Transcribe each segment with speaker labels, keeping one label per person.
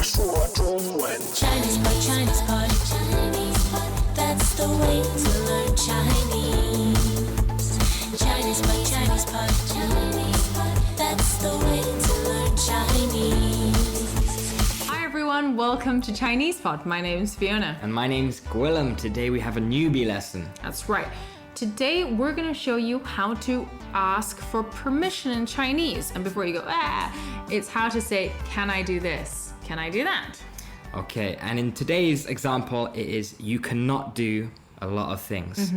Speaker 1: 说中文。
Speaker 2: Chinese pot, Chinese pot, Chinese pot. That's the way to learn Chinese. Chinese pot, Chinese pot, Chinese pot. That's the way to learn Chinese.
Speaker 3: Hi everyone, welcome to Chinese Pod. My name is Fiona.
Speaker 4: And my name's Gwilym. Today we have a newbie lesson.
Speaker 3: That's right. Today we're going to show you how to ask for permission in Chinese. And before you go, it's how to say, can I do this? Can I do that?
Speaker 4: Okay, and in today's example, it is you cannot do a lot of things.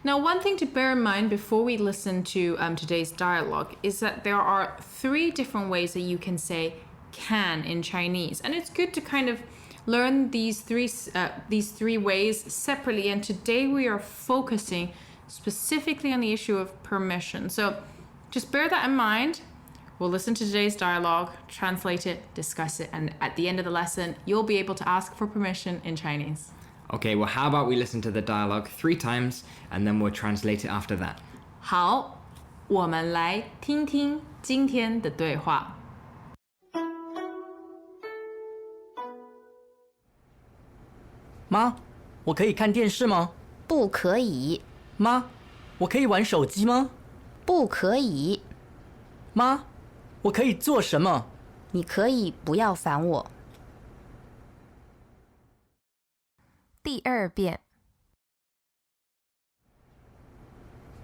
Speaker 3: Now, one thing to bear in mind before we listen to today's dialogue is that there are 3 different ways that you can say can in Chinese. And it's good to kind of learn these three ways separately. And today we are focusing specifically on the issue of permission. So just bear that in mind. We'll listen to today's dialogue, translate it, discuss it, and at the end of the lesson, you'll be able to ask for permission in Chinese.
Speaker 4: Okay, well, how about we listen to the dialogue 3 times and then we'll translate it after that.
Speaker 3: 好，我们来听听今天的对话。
Speaker 5: 妈，我可以看电视吗？
Speaker 6: 不可以，
Speaker 5: 妈，我可以玩手机吗？
Speaker 6: 不可以，
Speaker 5: 妈，我可以做什么？
Speaker 6: 你可以不要烦我。第2遍，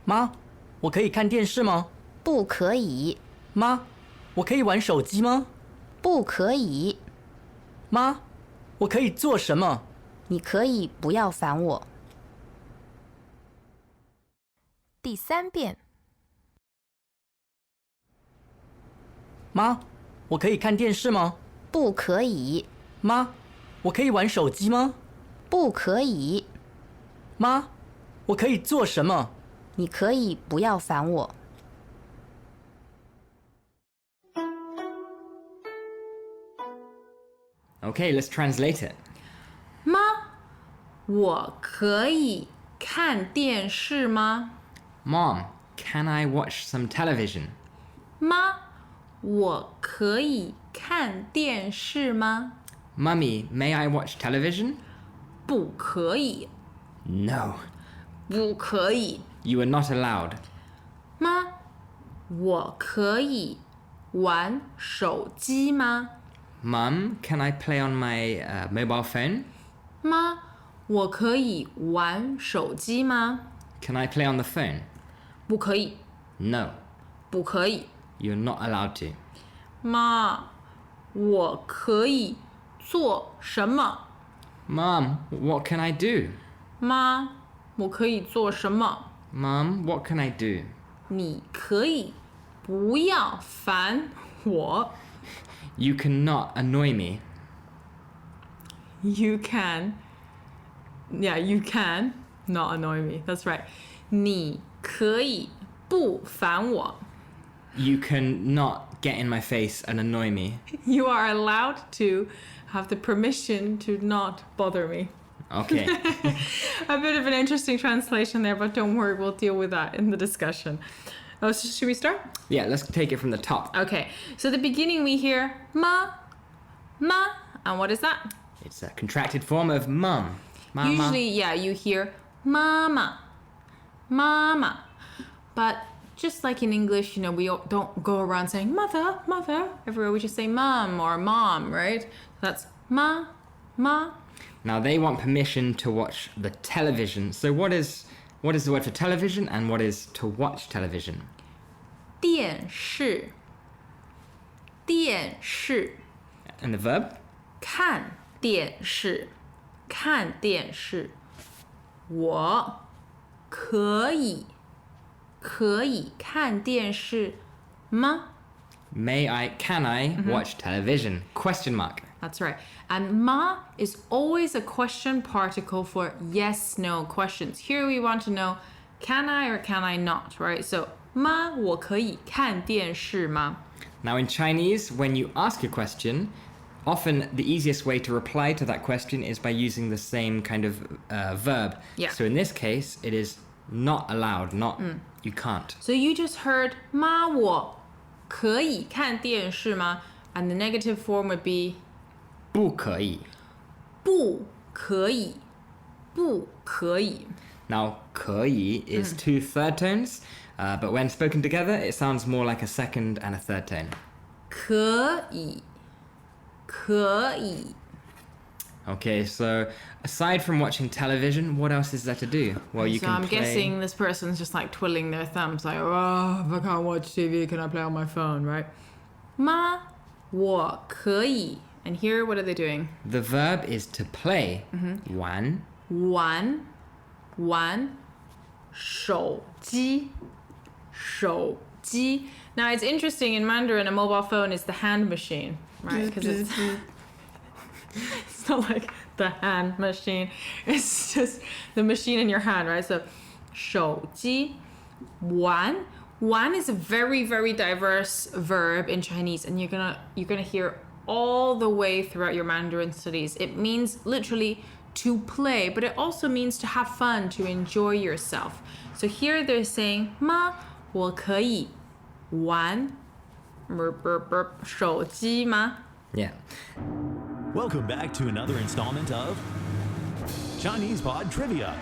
Speaker 5: 妈，我可以看电视吗？
Speaker 6: 不可以，
Speaker 5: 妈，我可以玩手机吗？
Speaker 6: 不可以，
Speaker 5: 妈，我可以做什么？
Speaker 6: 你可以不要烦我。第3遍，
Speaker 5: 妈，我可以看电视吗？
Speaker 6: 不可以，
Speaker 5: 妈，我可以玩手机吗？
Speaker 6: 不可以，
Speaker 5: 妈，我可以做什么？
Speaker 6: 你可以不要烦我。
Speaker 4: Okay, let's translate it.
Speaker 3: 妈，我可以看电视吗？
Speaker 4: Mom, can I watch some television?
Speaker 3: 妈，我可以看电视吗？
Speaker 4: Mummy, may I watch television?
Speaker 3: 不可以，
Speaker 4: No,
Speaker 3: 不可以。
Speaker 4: you are not allowed.
Speaker 3: 妈，我可以玩手机吗？
Speaker 4: Mum, can I play on my mobile phone?
Speaker 3: 妈，我可以玩手机吗？
Speaker 4: Can I play on the phone?
Speaker 3: 不可以，
Speaker 4: No,
Speaker 3: 不可以。
Speaker 4: you're not allowed to.
Speaker 3: 妈，我可以做什么？
Speaker 4: Mom, what can I do?
Speaker 3: 妈，我可以做什么？
Speaker 4: Mom, what can I do?
Speaker 3: 你可以不要烦我。
Speaker 4: You cannot annoy me.
Speaker 3: You can. Yeah, you can not annoy me. That's right. 你可以不烦我。
Speaker 4: You can not get in my face and annoy me.
Speaker 3: You are allowed to have the permission to not bother me.
Speaker 4: Okay.
Speaker 3: A bit of an interesting translation there, but don't worry, we'll deal with that in the discussion. Oh, so should we start?
Speaker 4: Yeah, let's take it from the top.
Speaker 3: Okay, so at the beginning we hear ma, ma, and what is that?
Speaker 4: It's a contracted form of mum. Mama.
Speaker 3: Usually, yeah, you hear mama, mama. But just like in English, you know, we don't go around saying mother, mother. Everywhere we just say mum or mom, right? That's ma, ma.
Speaker 4: Now they want permission to watch the television. So what is the word for television and what is to watch television?
Speaker 3: 电视，电视，
Speaker 4: And the verb?
Speaker 3: 看电视，看电视。我可以看电视吗？
Speaker 4: Can I watch television? Question mark.
Speaker 3: That's right. And ma is always a question particle for yes, no questions. Here we want to know, can I or can I not, right? So, 妈，我可以看电视吗？
Speaker 4: Now in Chinese, when you ask a question, often the easiest way to reply to that question is by using the same kind of verb.
Speaker 3: Yeah.
Speaker 4: So in this case, it is not allowed, not you can't.
Speaker 3: So you just heard 妈，我可以看电视吗？And the negative form would be
Speaker 4: 不可以.
Speaker 3: 不可以,不可以.
Speaker 4: Now, 可以 is two third tones, but when spoken together, it sounds more like a second and a third tone.
Speaker 3: 可以,可以.
Speaker 4: Okay, so aside from watching television, what else is there to do? Well, you
Speaker 3: So
Speaker 4: can
Speaker 3: I'm
Speaker 4: play...
Speaker 3: guessing this person's just like twiddling their thumbs, like, oh, if I can't watch TV, can I play on my phone, right? 妈,我可以. And here, what are they doing?
Speaker 4: The verb is to play. 玩
Speaker 3: 玩,玩,手机,手机. Now, it's interesting, in Mandarin, a mobile phone is the hand machine, right? Because it's not like the hand machine. It's just the machine in your hand, right? So, 手机,玩. 玩 is a very, very diverse verb in Chinese, and you're gonna hear all the way throughout your Mandarin studies. It means literally to play, but it also means to have fun, to enjoy yourself. So here they're saying, 妈,我可以玩手机吗?
Speaker 4: Yeah.
Speaker 1: Welcome back to another installment of Chinese Pod Trivia.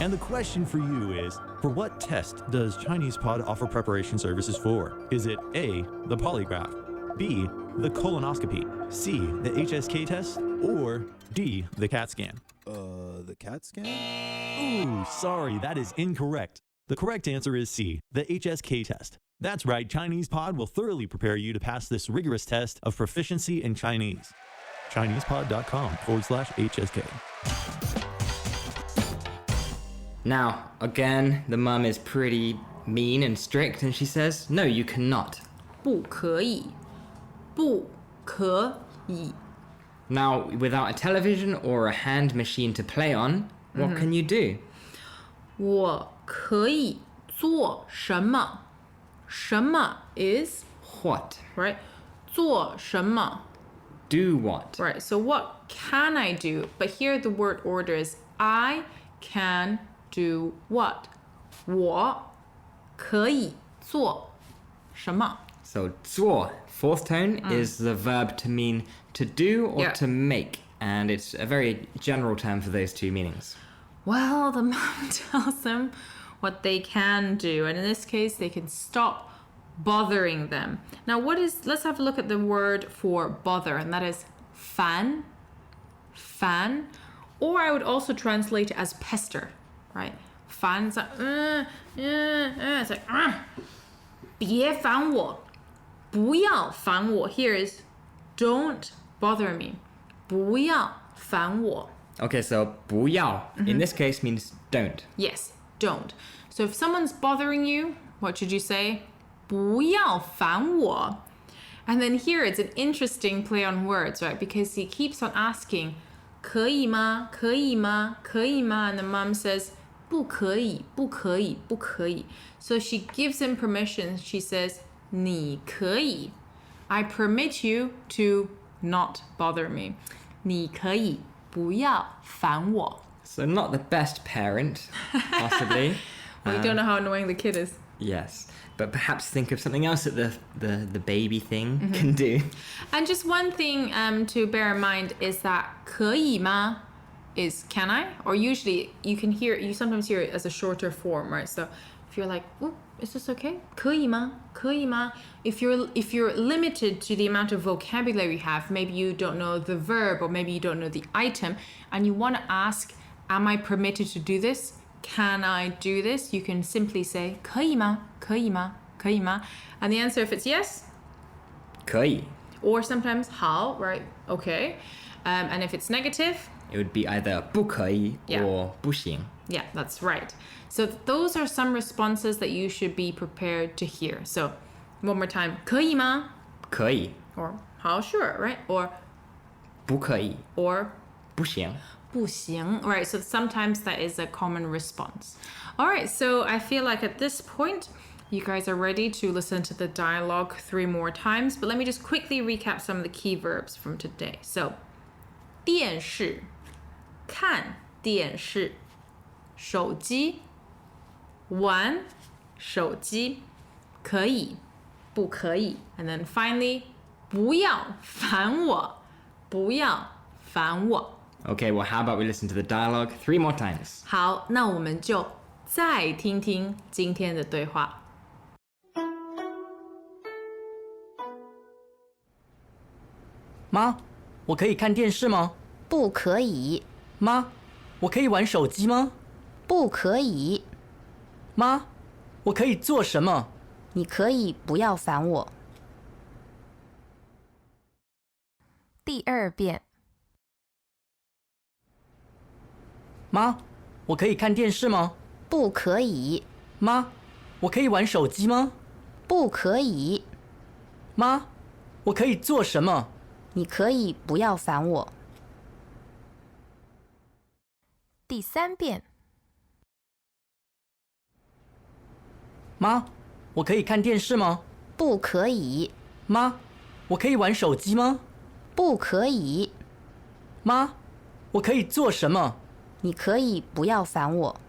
Speaker 1: And the question for you is, for what test does Chinese Pod offer preparation services for? Is it A, the polygraph, B, the colonoscopy, C, the HSK test, or D, the CAT scan?
Speaker 7: The CAT scan?
Speaker 1: Ooh, sorry, that is incorrect. The correct answer is C, the HSK test. That's right, Chinese Pod will thoroughly prepare you to pass this rigorous test of proficiency in Chinese. ChinesePod.com/HSK.
Speaker 4: Now, again, the mum is pretty mean and strict, and she says, no, you cannot.
Speaker 3: 不可以,不可以.
Speaker 4: Now, without a television or a hand machine to play on, what can you do?
Speaker 3: 我可以做什么?什么 is,
Speaker 4: What?
Speaker 3: right? 做什么?
Speaker 4: Do what?
Speaker 3: Right, so what can I do? But here the word order is I can do what? 我可以做什么?
Speaker 4: So, 做, fourth tone, is the verb to mean to do or
Speaker 3: Yeah.
Speaker 4: to make, and it's a very general term for those two meanings.
Speaker 3: Well, the mom tells them what they can do, and in this case, they can stop bothering them. Now, let's have a look at the word for bother, and that is 烦, 烦, or I would also translate it as pester, right? 烦 is like, it's like, 别烦我,不要烦我. Here is, don't bother me. 不要烦我.
Speaker 4: Okay, so 不要 in this case means don't.
Speaker 3: Yes, don't. So if someone's bothering you, what should you say? 不要烦我. And then here it's an interesting play on words, right? Because he keeps on asking, 可以吗?可以吗?可以吗? And the mom says, 不可以,不可以,不可以. So she gives him permission. She says, 你可以. I permit you to not bother me. 你可以不要烦我.
Speaker 4: So not the best parent, possibly.
Speaker 3: We don't know how annoying the kid is.
Speaker 4: Yes, but perhaps think of something else that the baby thing can do.
Speaker 3: And just one thing to bear in mind is that 可以吗 is can I? Or usually you sometimes hear it as a shorter form, right? So if you're like, oh, is this okay? 可以吗?可以吗? If you're limited to the amount of vocabulary you have, maybe you don't know the verb or maybe you don't know the item, and you want to ask, am I permitted to do this? Can I do this? You can simply say 可以吗?可以吗?可以吗? And the answer, if it's yes,
Speaker 4: 可以.
Speaker 3: or sometimes 好, right? Okay. And if it's negative,
Speaker 4: It would be either 不可以
Speaker 3: Yeah.
Speaker 4: or 不行.
Speaker 3: yeah, that's right. So those are some responses that you should be prepared to hear. So one more time, 可以吗?
Speaker 4: 可以
Speaker 3: or 好, sure, right? Or
Speaker 4: 不可以不行.
Speaker 3: 不行. Right, so sometimes that is a common response. All right, so I feel like at this point, you guys are ready to listen to the dialogue 3 more times. But let me just quickly recap some of the key verbs from today. So, 电视,看电视,手机,玩手机,可以不可以? And then finally, 不要烦我，不要烦我。
Speaker 4: Okay, well, how about we listen to the dialogue 3 more times?
Speaker 3: 好，那我们就再听听今天的对话。
Speaker 5: 妈，我可以看电视吗？
Speaker 6: 不可以，
Speaker 5: 妈，我可以玩手机吗？
Speaker 6: 不可以，
Speaker 5: 妈，我可以做什么？
Speaker 6: 你可以不要烦我。第二遍，
Speaker 5: 妈，我可以看电视吗？
Speaker 6: 不可以，
Speaker 5: 妈，我可以玩手机吗？
Speaker 6: 不可以，
Speaker 5: 妈，我可以做什么？
Speaker 6: 你可以不要烦我。第三遍，
Speaker 5: 妈，我可以看电视吗？
Speaker 6: 不可以，
Speaker 5: 妈，我可以玩手机吗？
Speaker 6: 不可以，
Speaker 5: 妈，我可以做什么？
Speaker 6: 你可以不要烦我。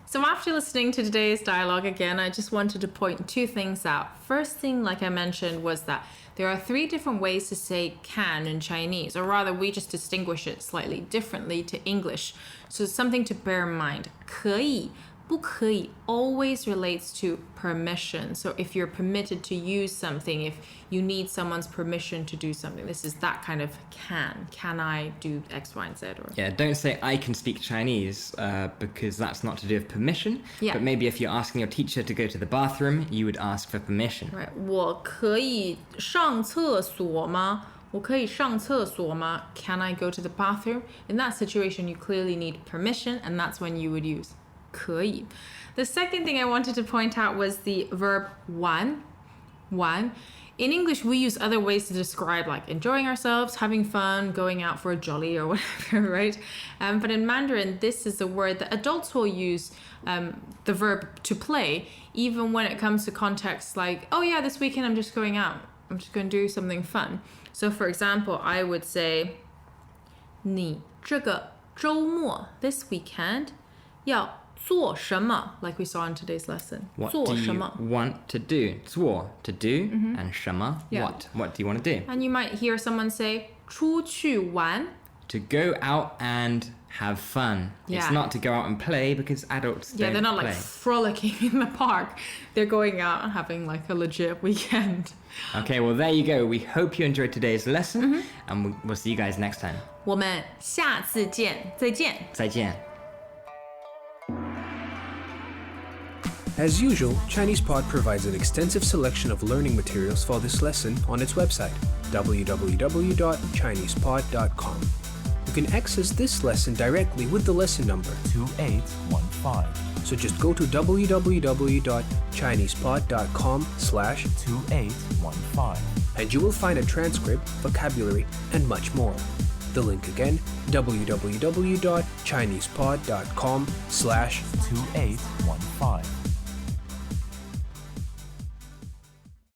Speaker 3: So after listening to today's dialogue again, I just wanted to point 2 things out. First thing, like I mentioned, was that there are 3 different ways to say can in Chinese, or rather we just distinguish it slightly differently to English. So it's something to bear in mind. 可以不可以 always relates to permission. So if you're permitted to use something, if you need someone's permission to do something, this is that kind of can. Can I do X, Y, and Z? Or
Speaker 4: Yeah, don't say I can speak Chinese because that's not to do with permission.
Speaker 3: Yeah.
Speaker 4: But maybe if you're asking your teacher to go to the bathroom, you would ask for permission.
Speaker 3: Right. 我可以上厕所吗？我可以上厕所吗？ Can I go to the bathroom? In that situation, you clearly need permission, and that's when you would use 可以. The second thing I wanted to point out was the verb 玩. In English, we use other ways to describe like enjoying ourselves, having fun, going out for a jolly or whatever, right? But in Mandarin, this is a word that adults will use the verb to play, even when it comes to contexts like, oh yeah, this weekend I'm just going out. I'm just going to do something fun. So for example, I would say, 你这个周末 this weekend 要做什么 like we saw in today's lesson.
Speaker 4: What
Speaker 3: 做
Speaker 4: do
Speaker 3: 什
Speaker 4: you
Speaker 3: 么
Speaker 4: want to do? 做 to do and 什么
Speaker 3: Yeah.
Speaker 4: what? What do you want to do?
Speaker 3: And you might hear someone say 出去玩
Speaker 4: To go out and have fun.
Speaker 3: Yeah.
Speaker 4: It's not to go out and play because adults
Speaker 3: Yeah,
Speaker 4: don't
Speaker 3: they're not
Speaker 4: play.
Speaker 3: like frolicking in the park. They're going out and having like a legit weekend.
Speaker 4: Okay, well there you go. We hope you enjoyed today's lesson and we'll see you guys next time.
Speaker 3: 我们下次见，再见。
Speaker 4: 再见.
Speaker 8: As usual, ChinesePod provides an extensive selection of learning materials for this lesson on its website, www.chinesepod.com. You can access this lesson directly with the lesson number,
Speaker 1: 2815.
Speaker 8: so just go to www.chinesepod.com/2815 and you will find a transcript, vocabulary, and much more. The link again, www.chinesepod.com/2815.